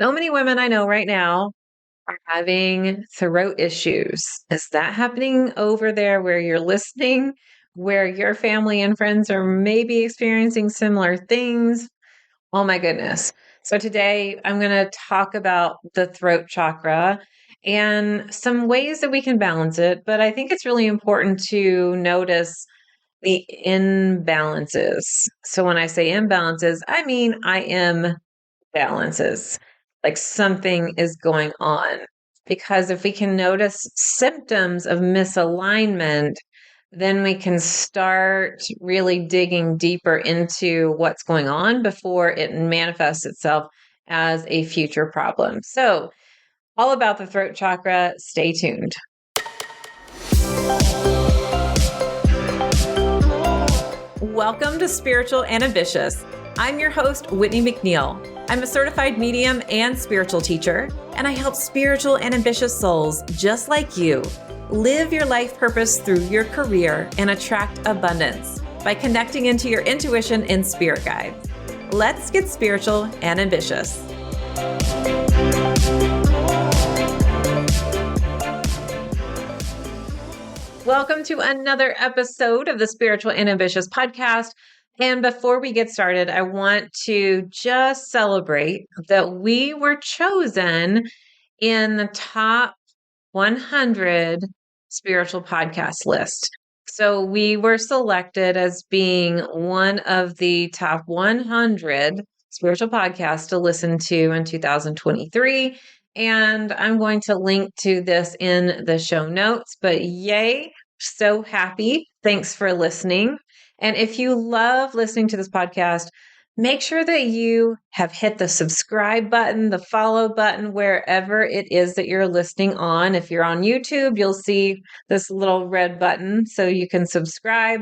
So many women I know right now are having throat issues. Is that happening over there where you're listening, where your family and friends are maybe experiencing similar things? Oh my goodness. So today I'm going to talk about the throat chakra and some ways that we can balance it. But I think it's really important to notice the imbalances. So when I say imbalances, I mean I am balances, like something is going on. Because if we can notice symptoms of misalignment, then we can start really digging deeper into what's going on before it manifests itself as a future problem. So, all about the throat chakra, stay tuned. Welcome to Spiritual and Ambitious. I'm your host, Whitney McNeill. I'm a certified medium and spiritual teacher, and I help spiritual and ambitious souls just like you live your life purpose through your career and attract abundance by connecting into your intuition and spirit guides. Let's get spiritual and ambitious. Welcome to another episode of the Spiritual and Ambitious podcast. And before we get started, I want to just celebrate that we were chosen in the top 100 spiritual podcast list. So we were selected as being one of the top 100 spiritual podcasts to listen to in 2023. And I'm going to link to this in the show notes, but yay, so happy. Thanks for listening. And if you love listening to this podcast, make sure that you have hit the subscribe button, the follow button, wherever it is that you're listening on. If you're on YouTube, you'll see this little red button so you can subscribe.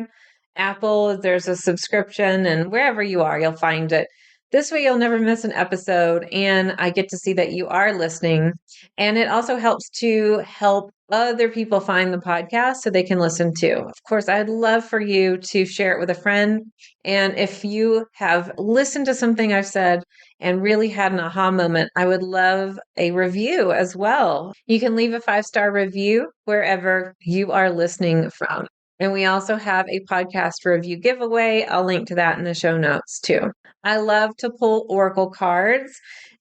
Apple, there's a subscription, and wherever you are, you'll find it. This way, you'll never miss an episode, and I get to see that you are listening. And it also helps to help other people find the podcast so they can listen too. Of course, I'd love for you to share it with a friend. And if you have listened to something I've said and really had an aha moment, I would love a review as well. You can leave a 5-star review wherever you are listening from. And we also have a podcast review giveaway. I'll link to that in the show notes too. I love to pull oracle cards,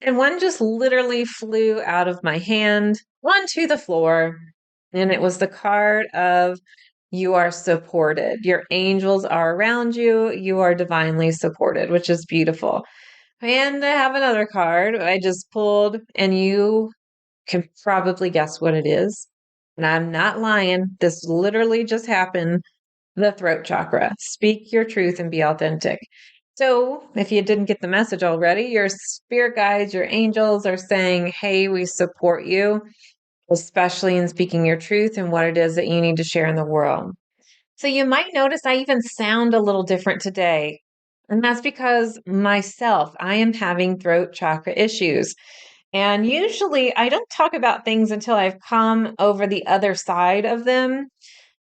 and one just literally flew out of my hand onto the floor. And it was the card of you are supported. Your angels are around you. You are divinely supported, which is beautiful. And I have another card I just pulled, and you can probably guess what it is. And I'm not lying. This literally just happened. The throat chakra. Speak your truth and be authentic. So, if you didn't get the message already, your spirit guides, your angels are saying, hey, we support you, especially in speaking your truth and what it is that you need to share in the world. So, you might notice I even sound a little different today. And that's because myself, I am having throat chakra issues. And usually I don't talk about things until I've come over the other side of them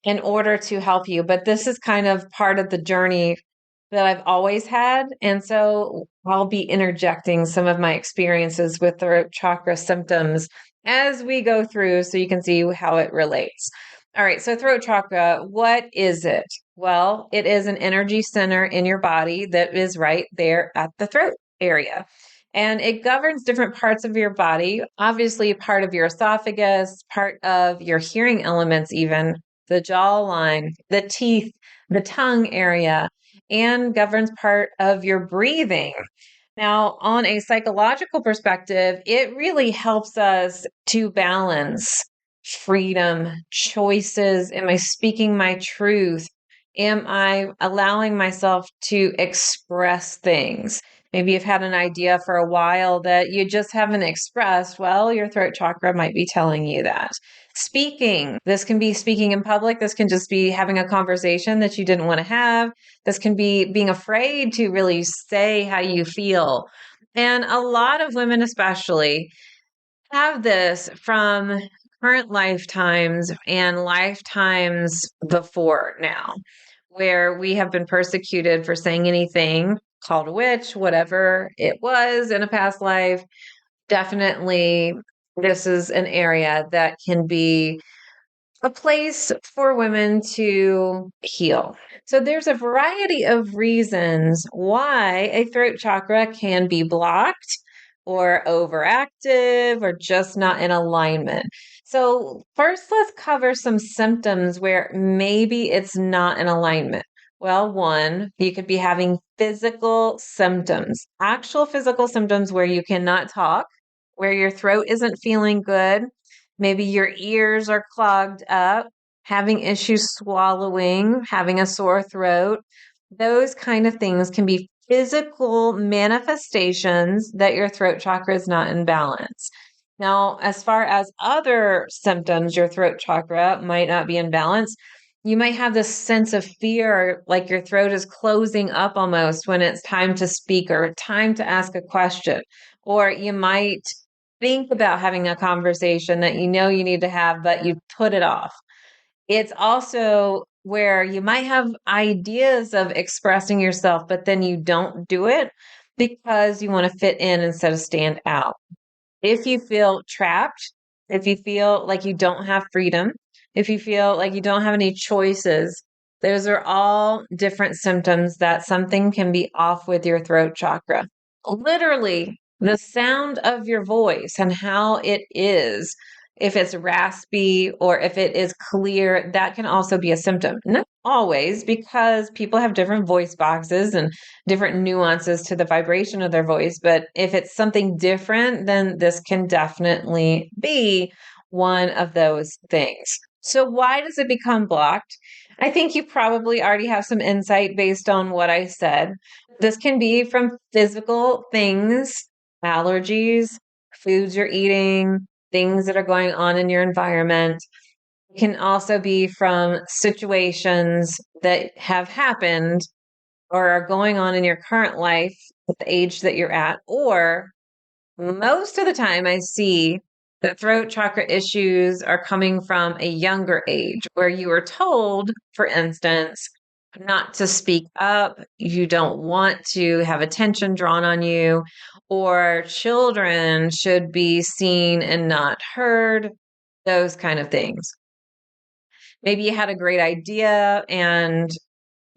in order to help you. But this is kind of part of the journey that I've always had. And so I'll be interjecting some of my experiences with throat chakra symptoms as we go through so you can see how it relates. All right, so throat chakra, what is it? Well, it is an energy center in your body that is right there at the throat area. And it governs different parts of your body, obviously part of your esophagus, part of your hearing elements, even the jawline, the teeth, the tongue area, and governs part of your breathing. Now, on a psychological perspective, it really helps us to balance freedom, choices. Am I speaking my truth? Am I allowing myself to express things? Maybe you've had an idea for a while that you just haven't expressed. Well, your throat chakra might be telling you that. Speaking, this can be speaking in public. This can just be having a conversation that you didn't want to have. This can be being afraid to really say how you feel. And a lot of women, especially, have this from current lifetimes and lifetimes before now, where we have been persecuted for saying anything, called a witch, whatever it was in a past life. definitely this is an area that can be a place for women to heal. So there's a variety of reasons why a throat chakra can be blocked or overactive or just not in alignment. So first, let's cover some symptoms where maybe it's not in alignment. Well, one, you could be having physical symptoms, actual physical symptoms where you cannot talk, where your throat isn't feeling good. Maybe your ears are clogged up, having issues swallowing, having a sore throat. Those kind of things can be physical manifestations that your throat chakra is not in balance. Now, as far as other symptoms, your throat chakra might not be in balance. You might have this sense of fear, like your throat is closing up almost when it's time to speak or time to ask a question. Or you might think about having a conversation that you know you need to have, but you put it off. It's also where you might have ideas of expressing yourself, but then you don't do it because you want to fit in instead of stand out. If you feel trapped, if you feel like you don't have freedom, if you feel like you don't have any choices, those are all different symptoms that something can be off with your throat chakra. Literally, the sound of your voice and how it is, if it's raspy or if it is clear, that can also be a symptom. Not always, because people have different voice boxes and different nuances to the vibration of their voice. But if it's something different, then this can definitely be one of those things. So, why does it become blocked? I think you probably already have some insight based on what I said. This can be from physical things, allergies, foods you're eating, things that are going on in your environment. It can also be from situations that have happened or are going on in your current life at the age that you're at, or most of the time I see that throat chakra issues are coming from a younger age where you were told, for instance, not to speak up, you don't want to have attention drawn on you, or children should be seen and not heard, those kind of things. Maybe you had a great idea and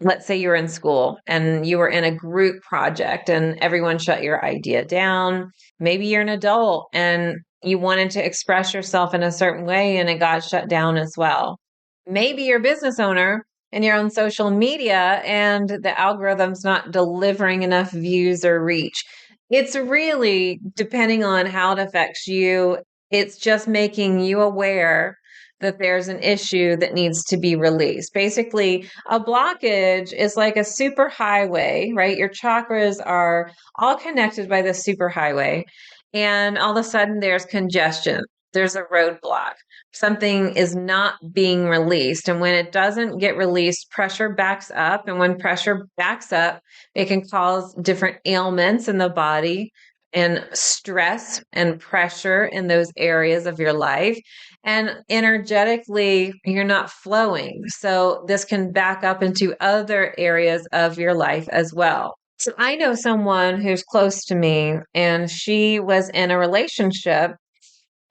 let's say you're in school and you were in a group project and everyone shut your idea down. Maybe you're an adult and you wanted to express yourself in a certain way and it got shut down as well. Maybe you're a business owner and you're on social media and the algorithm's not delivering enough views or reach. It's really depending on how it affects you. It's just making you aware that there's an issue that needs to be released. Basically, a blockage is like a super highway, right? Your chakras are all connected by this super highway, and all of a sudden there's congestion. There's a roadblock. Something is not being released. And when it doesn't get released, pressure backs up. And when pressure backs up, it can cause different ailments in the body and stress and pressure in those areas of your life. And energetically, you're not flowing. So this can back up into other areas of your life as well. So I know someone who's close to me, and she was in a relationship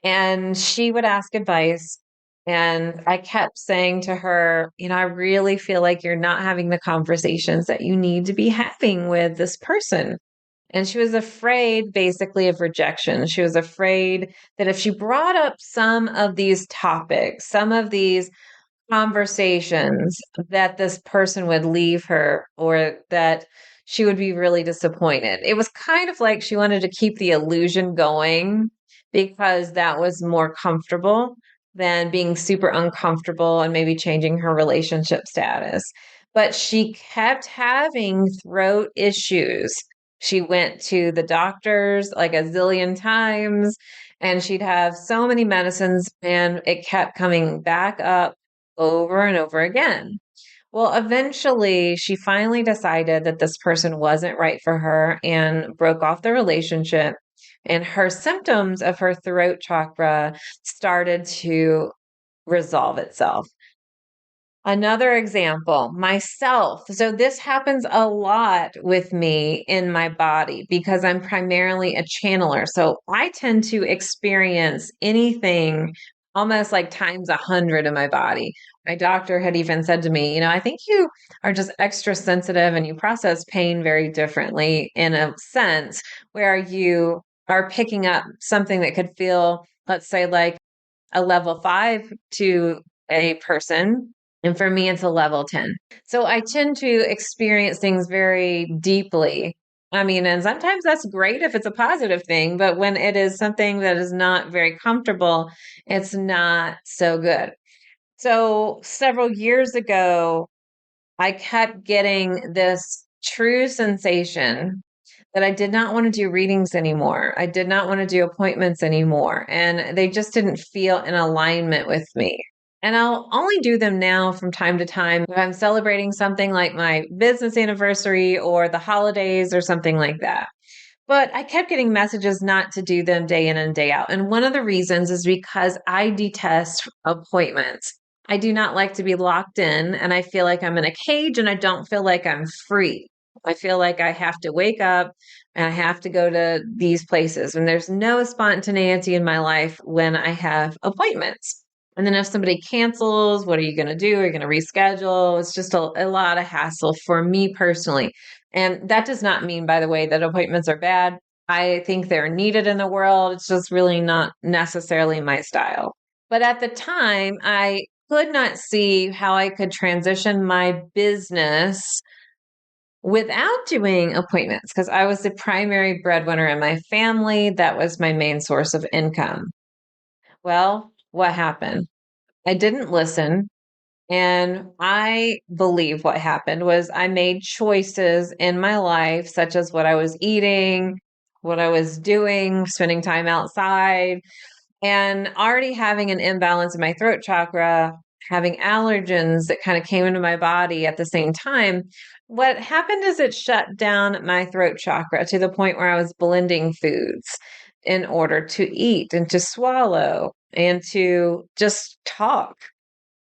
and she would ask advice. And I kept saying to her, I really feel like you're not having the conversations that you need to be having with this person. And she was afraid basically of rejection. She was afraid that if she brought up some of these topics, some of these conversations, that this person would leave her or that she would be really disappointed. It was kind of like she wanted to keep the illusion going because that was more comfortable than being super uncomfortable and maybe changing her relationship status. But she kept having throat issues. She went to the doctors like a zillion times and she'd have so many medicines and it kept coming back up over and over again. Well, eventually, she finally decided that this person wasn't right for her and broke off the relationship. And her symptoms of her throat chakra started to resolve itself. Another example, myself. So this happens a lot with me in my body because I'm primarily a channeler. So I tend to experience anything almost like times 100 in my body. My doctor had even said to me, I think you are just extra sensitive and you process pain very differently in a sense where you are picking up something that could feel, let's say, like a level 5 to a person. And for me, it's a level 10. So I tend to experience things very deeply. I mean, and sometimes that's great if it's a positive thing, but when it is something that is not very comfortable, it's not so good. So several years ago, I kept getting this true sensation that I did not want to do readings anymore. I did not want to do appointments anymore. And they just didn't feel in alignment with me. And I'll only do them now from time to time if I'm celebrating something like my business anniversary or the holidays or something like that. But I kept getting messages not to do them day in and day out. And one of the reasons is because I detest appointments. I do not like to be locked in, and I feel like I'm in a cage and I don't feel like I'm free. I feel like I have to wake up and I have to go to these places. And there's no spontaneity in my life when I have appointments. And then if somebody cancels, what are you going to do? Are you going to reschedule? It's just a lot of hassle for me personally. And that does not mean, by the way, that appointments are bad. I think they're needed in the world. It's just really not necessarily my style. But at the time, I could not see how I could transition my business without doing appointments because I was the primary breadwinner in my family. That was my main source of income. Well, what happened? I didn't listen. And I believe what happened was I made choices in my life, such as what I was eating, what I was doing, spending time outside, and already having an imbalance in my throat chakra, having allergens that kind of came into my body at the same time. What happened is it shut down my throat chakra to the point where I was blending foods in order to eat and to swallow and to just talk.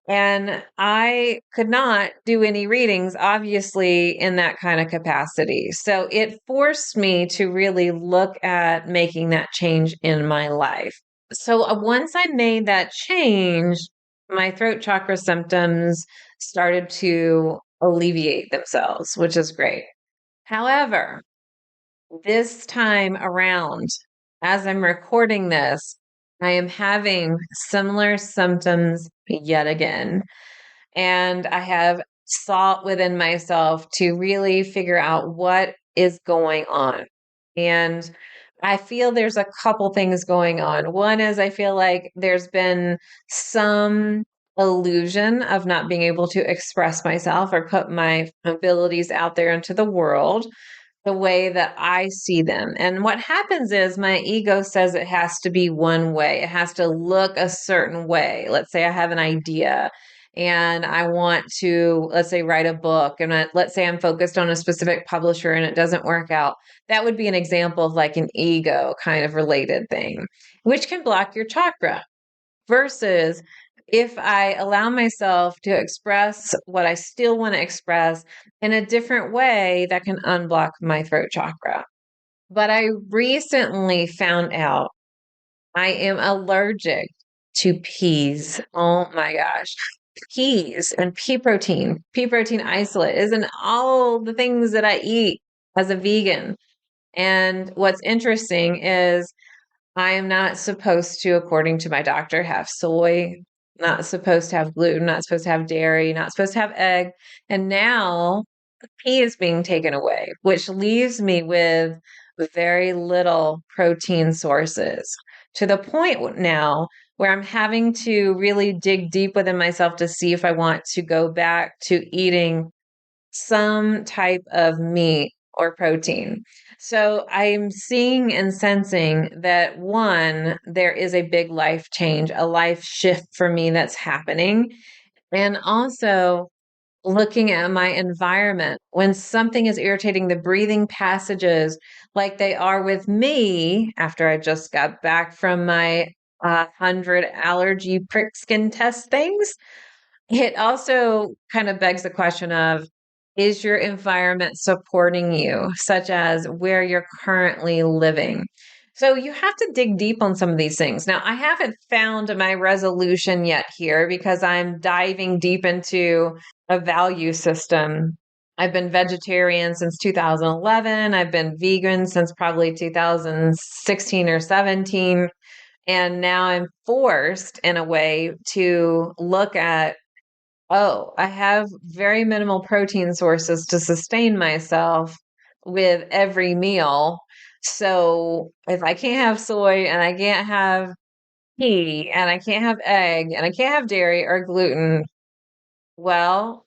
And I could not do any readings, obviously, in that kind of capacity. So it forced me to really look at making that change in my life. So once I made that change, my throat chakra symptoms started to alleviate themselves, which is great. However, this time around, as I'm recording this, I am having similar symptoms yet again. And I have sought within myself to really figure out what is going on. And I feel there's a couple things going on. One is I feel like there's been some illusion of not being able to express myself or put my abilities out there into the world the way that I see them. And what happens is my ego says it has to be one way. It has to look a certain way. Let's say I have an idea and I want to, let's say, write a book. And let's say I'm focused on a specific publisher and it doesn't work out. That would be an example of like an ego kind of related thing, which can block your chakra versus if I allow myself to express what I still want to express in a different way, that can unblock my throat chakra. But I recently found out I am allergic to peas. Oh my gosh. Peas and pea protein isolate is in all the things that I eat as a vegan. And what's interesting is I am not supposed to, according to my doctor, have soy, not supposed to have gluten, not supposed to have dairy, not supposed to have egg. And now pea is being taken away, which leaves me with very little protein sources to the point now where I'm having to really dig deep within myself to see if I want to go back to eating some type of meat or protein. So I'm seeing and sensing that one, there is a big life change, a life shift for me that's happening. And also looking at my environment when something is irritating the breathing passages like they are with me after I just got back from my 100 allergy prick skin test things. It also kind of begs the question of, is your environment supporting you, such as where you're currently living? So you have to dig deep on some of these things. Now, I haven't found my resolution yet here because I'm diving deep into a value system. I've been vegetarian since 2011. I've been vegan since probably 2016 or 17. And now I'm forced in a way to look at, oh, I have very minimal protein sources to sustain myself with every meal. So if I can't have soy and I can't have pea and I can't have egg and I can't have dairy or gluten, well,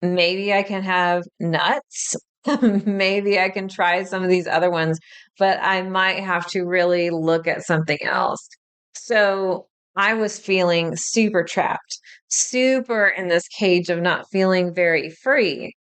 maybe I can have nuts. Maybe I can try some of these other ones, but I might have to really look at something else. So I was feeling super trapped, super in this cage of not feeling very free.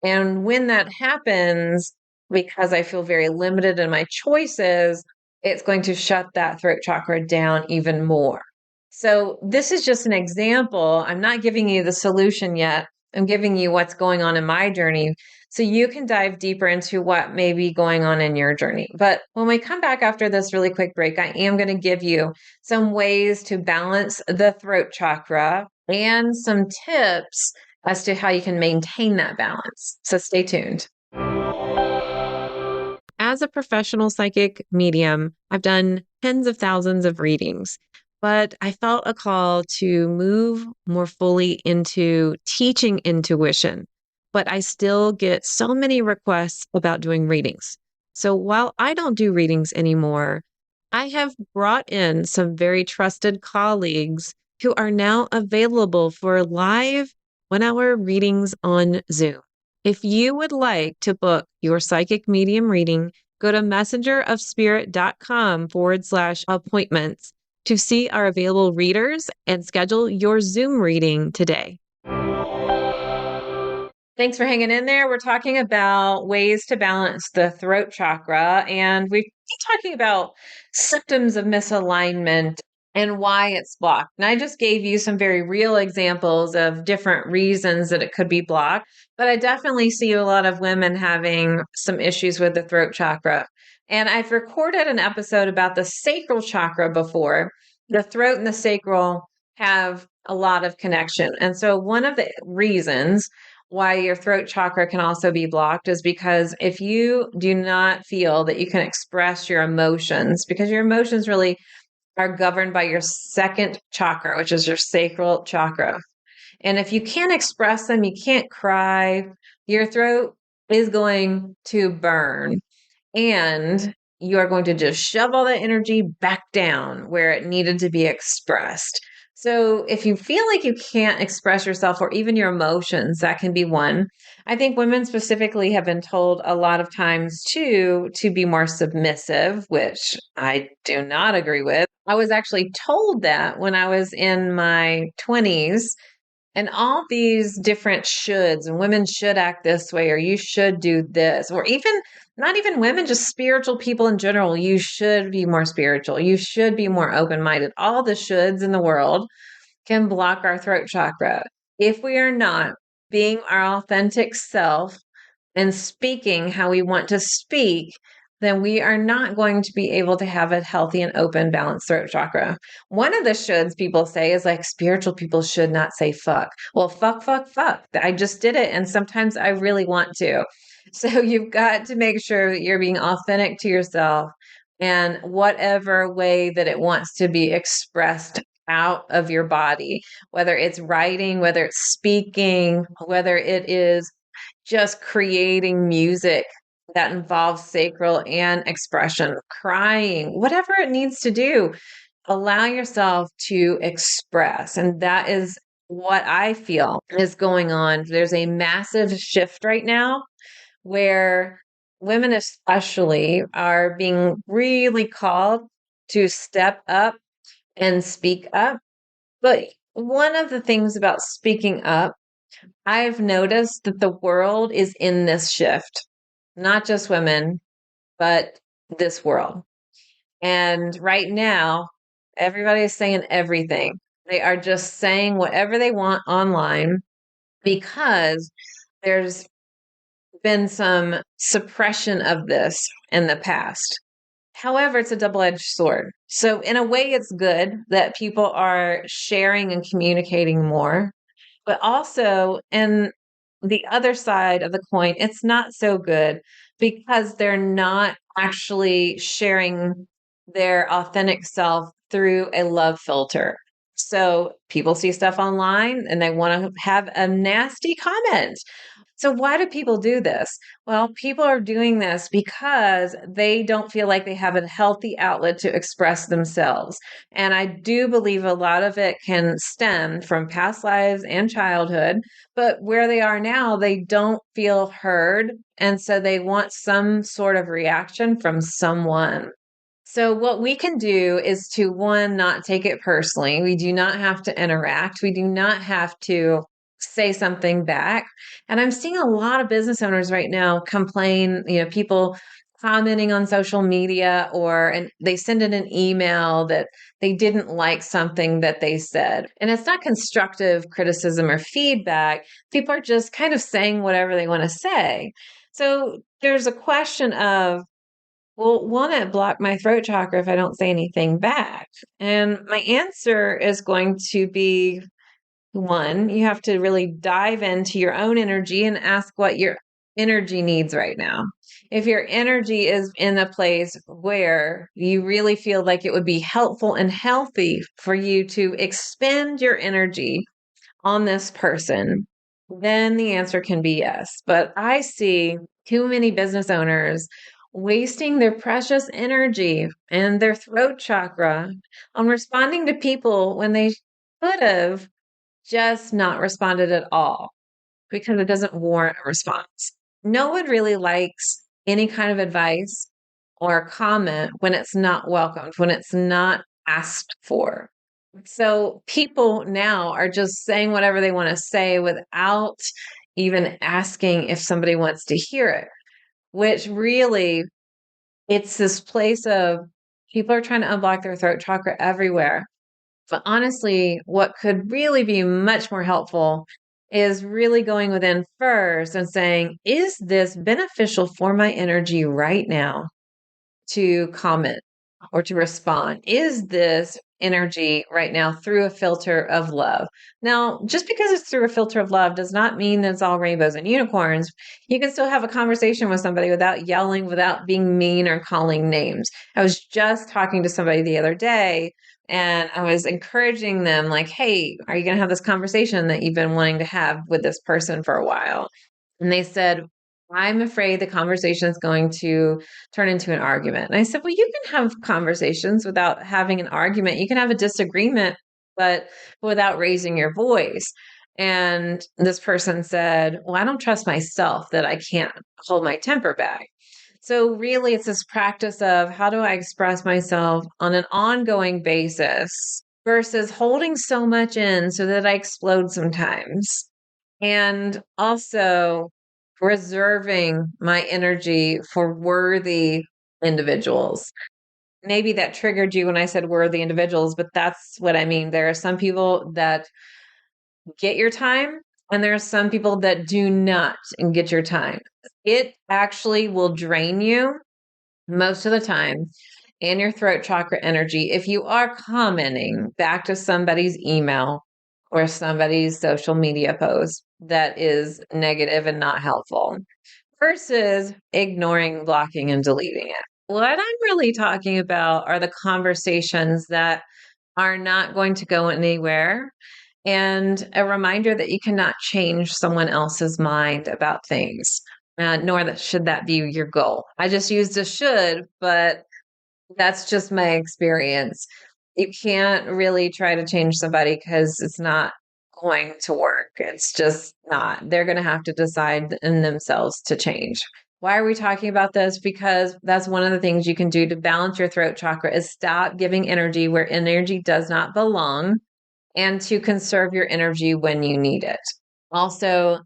And when that happens, because I feel very limited in my choices, it's going to shut that throat chakra down even more. So, this is just an example. I'm not giving you the solution yet. I'm giving you what's going on in my journey so you can dive deeper into what may be going on in your journey. But when we come back after this really quick break, I am going to give you some ways to balance the throat chakra and some tips as to how you can maintain that balance. So stay tuned. As a professional psychic medium, I've done tens of thousands of readings, but I felt a call to move more fully into teaching intuition. But I still get so many requests about doing readings. So while I don't do readings anymore, I have brought in some very trusted colleagues who are now available for live 1 hour readings on Zoom. If you would like to book your psychic medium reading, go to messengerofspirit.com/appointments to see our available readers and schedule your Zoom reading today. Thanks for hanging in there. We're talking about ways to balance the throat chakra, and we've been talking about symptoms of misalignment and why it's blocked. And I just gave you some very real examples of different reasons that it could be blocked, but I definitely see a lot of women having some issues with the throat chakra. And I've recorded an episode about the sacral chakra before. The throat and the sacral have a lot of connection. And so one of the reasons why your throat chakra can also be blocked is because if you do not feel that you can express your emotions, because your emotions really are governed by your second chakra, which is your sacral chakra. And if you can't express them, you can't cry, your throat is going to burn. And you are going to just shove all that energy back down where it needed to be expressed. So if you feel like you can't express yourself or even your emotions, that can be one. I think women specifically have been told a lot of times too to be more submissive, which I do not agree with. I was actually told that when I was in my 20s, and all these different shoulds, and women should act this way, or you should do this, or even not even women, just spiritual people in general. You should be more spiritual. You should be more open minded. All the shoulds in the world can block our throat chakra. If we are not being our authentic self and speaking how we want to speak, then we are not going to be able to have a healthy and open, balanced throat chakra. One of the shoulds people say is like spiritual people should not say fuck. Well, fuck, fuck, fuck. I just did it. And sometimes I really want to. So you've got to make sure that you're being authentic to yourself and whatever way that it wants to be expressed out of your body, whether it's writing, whether it's speaking, whether it is just creating music that involves sacral and expression, crying, whatever it needs to do, allow yourself to express. And that is what I feel is going on. There's a massive shift right now where women, especially, are being really called to step up and speak up. But one of the things about speaking up, I've noticed that the world is in this shift, not just women, but this world. And right now, everybody is saying everything. They are just saying whatever they want online because there's been some suppression of this in the past. However, it's a double-edged sword. So in a way, it's good that people are sharing and communicating more, but also in the other side of the coin, it's not so good because they're not actually sharing their authentic self through a love filter. So people see stuff online and they want to have a nasty comment. So why do people do this? Well, people are doing this because they don't feel like they have a healthy outlet to express themselves. And I do believe a lot of it can stem from past lives and childhood, but where they are now, they don't feel heard. And so they want some sort of reaction from someone. So, what we can do is to one, not take it personally. We do not have to interact. We do not have to say something back. And I'm seeing a lot of business owners right now complain, people commenting on social media and they send in an email that they didn't like something that they said. And it's not constructive criticism or feedback. People are just kind of saying whatever they want to say. So, there's a question of, well, will it block my throat chakra if I don't say anything back? And my answer is going to be one, you have to really dive into your own energy and ask what your energy needs right now. If your energy is in a place where you really feel like it would be helpful and healthy for you to expend your energy on this person, then the answer can be yes. But I see too many business owners wasting their precious energy and their throat chakra on responding to people when they could have just not responded at all because it doesn't warrant a response. No one really likes any kind of advice or comment when it's not welcomed, when it's not asked for. So people now are just saying whatever they want to say without even asking if somebody wants to hear it, which really it's this place of people are trying to unblock their throat chakra everywhere. But honestly, what could really be much more helpful is really going within first and saying, is this beneficial for my energy right now to comment or to respond? Is this energy right now through a filter of love? Now, just because it's through a filter of love does not mean that it's all rainbows and unicorns. You can still have a conversation with somebody without yelling, without being mean or calling names. I was just talking to somebody the other day and I was encouraging them, like, hey, are you going to have this conversation that you've been wanting to have with this person for a while? And they said, I'm afraid the conversation is going to turn into an argument. And I said, well, you can have conversations without having an argument. You can have a disagreement, but without raising your voice. And this person said, well, I don't trust myself that I can't hold my temper back. So really it's this practice of how do I express myself on an ongoing basis versus holding so much in so that I explode sometimes. And also reserving my energy for worthy individuals. Maybe that triggered you when I said worthy individuals, but that's what I mean. There are some people that get your time, and there are some people that do not and get your time. It actually will drain you most of the time in your throat chakra energy if you are commenting back to somebody's email or somebody's social media post that is negative and not helpful versus ignoring, blocking, and deleting it. What I'm really talking about are the conversations that are not going to go anywhere and a reminder that you cannot change someone else's mind about things, nor that should that be your goal. I just used a should, but that's just my experience. You can't really try to change somebody because it's not going to work. It's just not. They're going to have to decide in themselves to change. Why are we talking about this? Because that's one of the things you can do to balance your throat chakra is stop giving energy where energy does not belong and to conserve your energy when you need it. Also,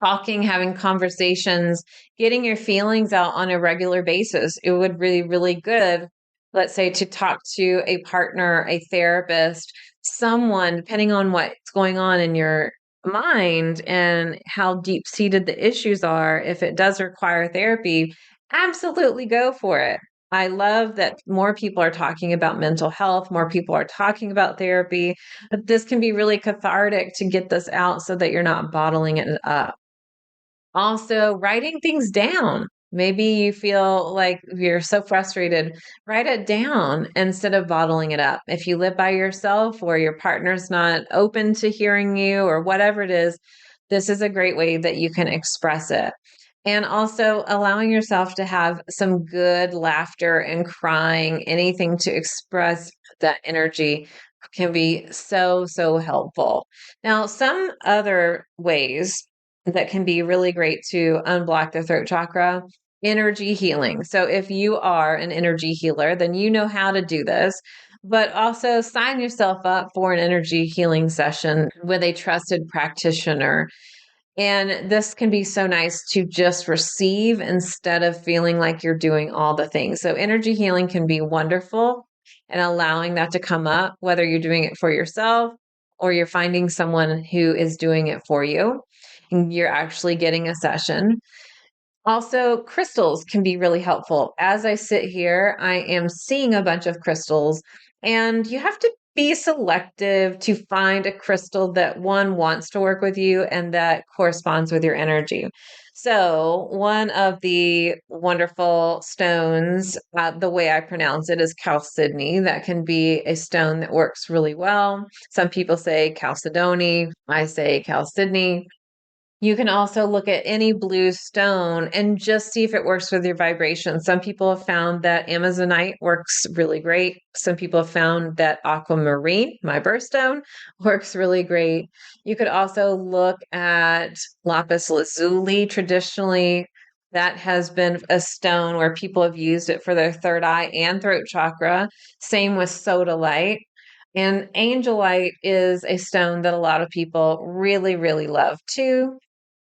talking, having conversations, getting your feelings out on a regular basis. It would really, really good, let's say, to talk to a partner, a therapist, someone, depending on what's going on in your mind and how deep seated the issues are, if it does require therapy, absolutely go for it. I love that more people are talking about mental health, more people are talking about therapy, but this can be really cathartic to get this out so that you're not bottling it up. Also, writing things down. Maybe you feel like you're so frustrated, write it down instead of bottling it up. If you live by yourself or your partner's not open to hearing you or whatever it is, this is a great way that you can express it. And also allowing yourself to have some good laughter and crying, anything to express that energy can be so, so helpful. Now, some other ways that can be really great to unblock the throat chakra, energy healing. So if you are an energy healer, then you know how to do this, but also sign yourself up for an energy healing session with a trusted practitioner. And this can be so nice to just receive instead of feeling like you're doing all the things. So energy healing can be wonderful, and allowing that to come up, whether you're doing it for yourself or you're finding someone who is doing it for you and you're actually getting a session. Also, crystals can be really helpful. As I sit here, I am seeing a bunch of crystals, and you have to be selective to find a crystal that one wants to work with you and that corresponds with your energy. So, one of the wonderful stones, the way I pronounce it is chalcedony. That can be a stone that works really well. Some people say chalcedony, I say chalcedony. You can also look at any blue stone and just see if it works with your vibration. Some people have found that Amazonite works really great. Some people have found that aquamarine, my birthstone, works really great. You could also look at lapis lazuli. Traditionally, that has been a stone where people have used it for their third eye and throat chakra. Same with sodalite. And angelite is a stone that a lot of people really, really love too.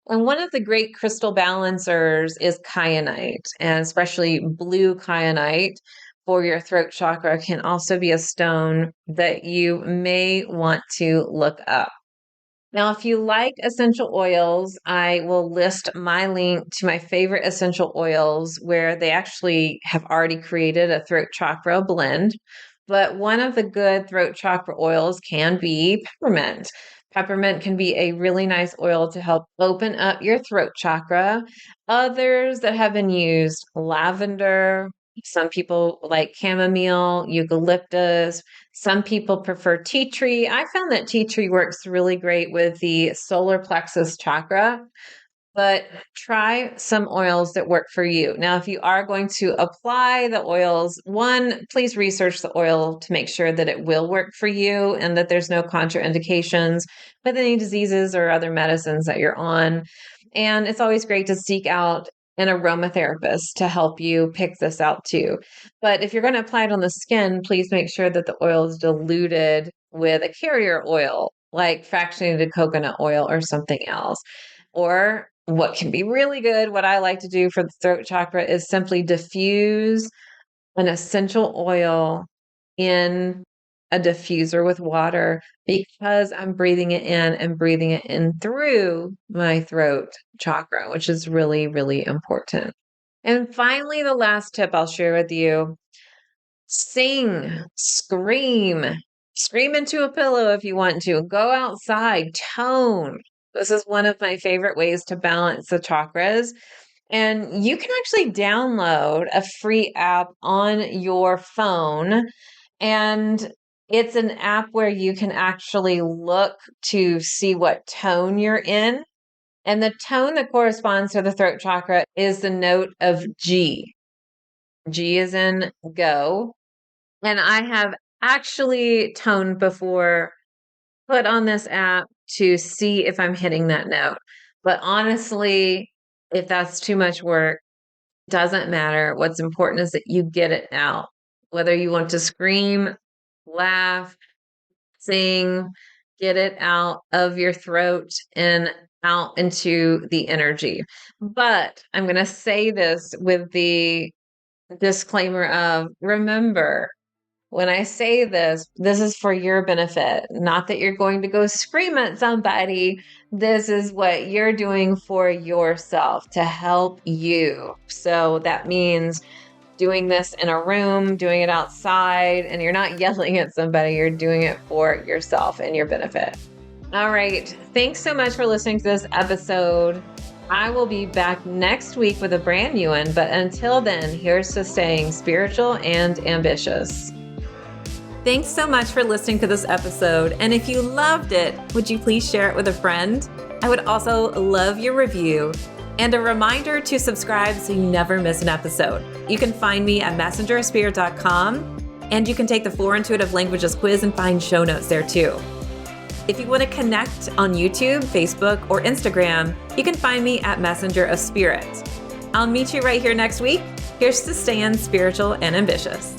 And one of the great crystal balancers is kyanite, and especially blue kyanite for your throat chakra can also be a stone that you may want to look up. Now, if you like essential oils, I will list my link to my favorite essential oils where they actually have already created a throat chakra blend. But one of the good throat chakra oils can be peppermint. Peppermint can be a really nice oil to help open up your throat chakra. Others that have been used, lavender. Some people like chamomile, eucalyptus. Some people prefer tea tree. I found that tea tree works really great with the solar plexus chakra, but try some oils that work for you. Now, if you are going to apply the oils, one, please research the oil to make sure that it will work for you and that there's no contraindications with any diseases or other medicines that you're on. And it's always great to seek out an aromatherapist to help you pick this out too. But if you're going to apply it on the skin, please make sure that the oil is diluted with a carrier oil, like fractionated coconut oil or something else. Or what can be really good, what I like to do for the throat chakra is simply diffuse an essential oil in a diffuser with water because I'm breathing it in and breathing it in through my throat chakra, which is really, really important. And finally, the last tip I'll share with you: sing, scream into a pillow if you want to, go outside, tone. This is one of my favorite ways to balance the chakras. And you can actually download a free app on your phone. And it's an app where you can actually look to see what tone you're in. And the tone that corresponds to the throat chakra is the note of G. G is in go. And I have actually toned before, put on this app to see if I'm hitting that note. But honestly, if that's too much work, doesn't matter. What's important is that you get it out. Whether you want to scream, laugh, sing, get it out of your throat and out into the energy. But I'm going to say this with the disclaimer of remember, when I say this, this is for your benefit, not that you're going to go scream at somebody. This is what you're doing for yourself to help you. So that means doing this in a room, doing it outside, and you're not yelling at somebody, you're doing it for yourself and your benefit. All right. Thanks so much for listening to this episode. I will be back next week with a brand new one, but until then, here's to staying spiritual and ambitious. Thanks so much for listening to this episode. And if you loved it, would you please share it with a friend? I would also love your review and a reminder to subscribe so you never miss an episode. You can find me at messengerofspirit.com, and you can take the 4 Intuitive Languages quiz and find show notes there too. If you want to connect on YouTube, Facebook, or Instagram, you can find me at Messenger of Spirit. I'll meet you right here next week. Here's to staying spiritual and ambitious.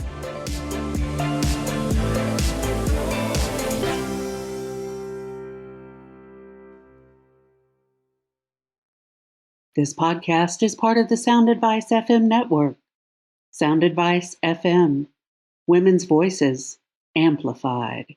This podcast is part of the Sound Advice FM network. Sound Advice FM. Women's voices amplified.